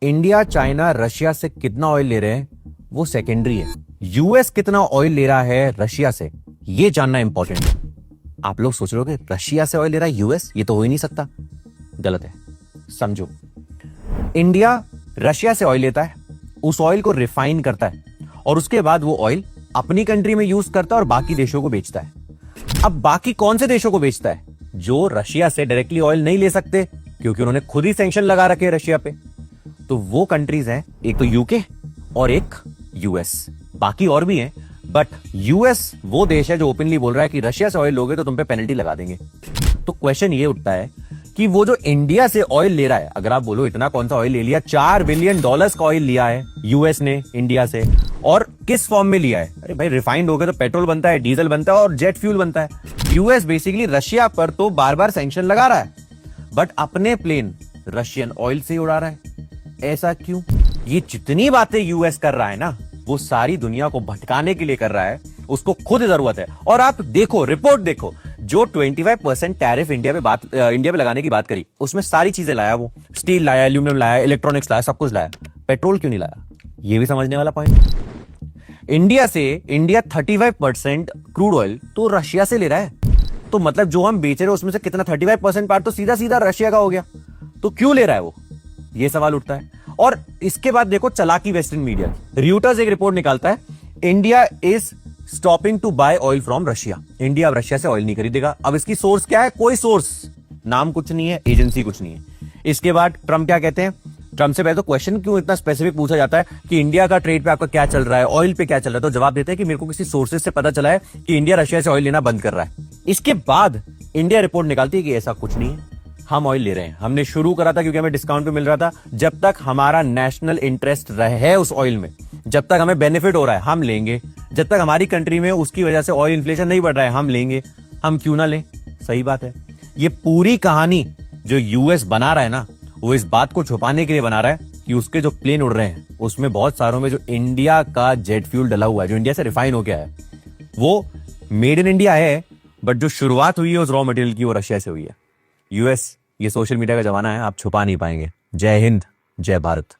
India China Russia से कितना oil ले रहे हैं वो सेकेंडरी है। यूएस कितना ऑयल ले रहा है रशिया से ये जानना इंपॉर्टेंट है। आप लोग सोच रहे हो कि रशिया से ऑयल ले रहा है यूएस, ये तो हो ही नहीं सकता। गलत है। समझो, इंडिया रशिया से ऑयल लेता है, उस ऑयल को रिफाइन करता है और उसके बाद वो ऑयल अपनी कंट्री में यूज करता है और बाकी देशों को बेचता है। अब बाकी कौन से देशों को बेचता है? जो रशिया से डायरेक्टली ऑयल नहीं ले सकते क्योंकि उन्होंने खुद ही सैंक्शन लगा रखे हैं रशिया पे। तो वो कंट्रीज हैं, एक तो यूके और एक यूएस। बाकी और भी हैं, बट यूएस वो देश है जो ओपनली बोल रहा है कि रशिया से ऑयल लोगे तो तुम पे पेनल्टी लगा देंगे। तो क्वेश्चन ये उठता है कि वो जो इंडिया से ऑयल ले रहा है, अगर आप बोलो इतना कौन सा ऑयल ले लिया, $4 बिलियन का ऑयल लिया है यूएस ने इंडिया से, और किस फॉर्म में लिया है? अरे भाई, रिफाइंड हो गया तो पेट्रोल बनता है, डीजल बनता है और जेट फ्यूल बनता है। यूएस बेसिकली रशिया पर तो बार बार सैंक्शन लगा रहा है, बट अपने प्लेन रशियन ऑयल से उड़ा रहा है। ऐसा क्यों? ये जितनी बातें यूएस कर रहा है ना, वो सारी दुनिया को भटकाने के लिए कर रहा है। उसको खुद जरूरत है। और आप देखो, रिपोर्ट देखो, जो 25% टैरिफ इंडिया पे लगाने की बात करी, उसमें सारी चीजें लाया। वो स्टील लाया, एल्यूमिनियम लाया, इलेक्ट्रॉनिक्स लाया, सब कुछ लाया। पेट्रोल क्यों नहीं लाया? ये भी समझने वाला पॉइंट। इंडिया 35% क्रूड ऑयल तो रशिया से ले रहा है। तो मतलब जो हम बेच रहे हैं उसमें से कितना 35% पार्ट तो सीधा सीधा रशिया का हो गया। तो क्यों ले रहा है वो? ये सवाल उठता है। और इसके बाद देखो चालाकी वेस्टर्न मीडिया की। रियूटर्स एक रिपोर्ट निकालता है, India is stopping to buy oil from Russia. India अब रशिया से ऑयल नहीं खरीदेगा। अब इसकी सोर्स क्या है? कोई सोर्स नाम कुछ नहीं है, एजेंसी कुछ नहीं है। इसके बाद ट्रंप क्या कहते हैं? ट्रंप से पहले तो क्वेश्चन क्यों इतना स्पेसिफिक पूछा जाता है कि इंडिया का ट्रेड पे आपका क्या चल रहा है, ऑयल पे क्या चल रहा है? तो जवाब देते हैं कि मेरे को किसी सोर्सेज से पता चला है कि इंडिया रशिया से ऑयल लेना बंद कर रहा है। इसके बाद इंडिया रिपोर्ट निकालती है कि ऐसा कुछ नहीं है, हम ऑयल ले रहे हैं। हमने शुरू करा था क्योंकि हमें डिस्काउंट पे मिल रहा था। जब तक हमारा नेशनल इंटरेस्ट रहे उस ऑयल में, जब तक हमें बेनिफिट हो रहा है, हम लेंगे। जब तक हमारी कंट्री में उसकी वजह से ऑयल इन्फ्लेशन नहीं बढ़ रहा है, हम लेंगे। हम क्यों ना लें? सही बात है। ये पूरी कहानी जो यूएस बना रहा है ना, वो इस बात को छुपाने के लिए बना रहा है कि उसके जो प्लेन उड़ रहे हैं उसमें बहुत सारों में जो इंडिया का जेट फ्यूल डला हुआ है, जो इंडिया से रिफाइन हो गया है, वो मेड इन इंडिया है, बट जो शुरुआत हुई है उस रॉ मटेरियल की वो रशिया से हुई है। यूएस, ये सोशल मीडिया का जमाना है, आप छुपा नहीं पाएंगे। जय हिंद, जय भारत।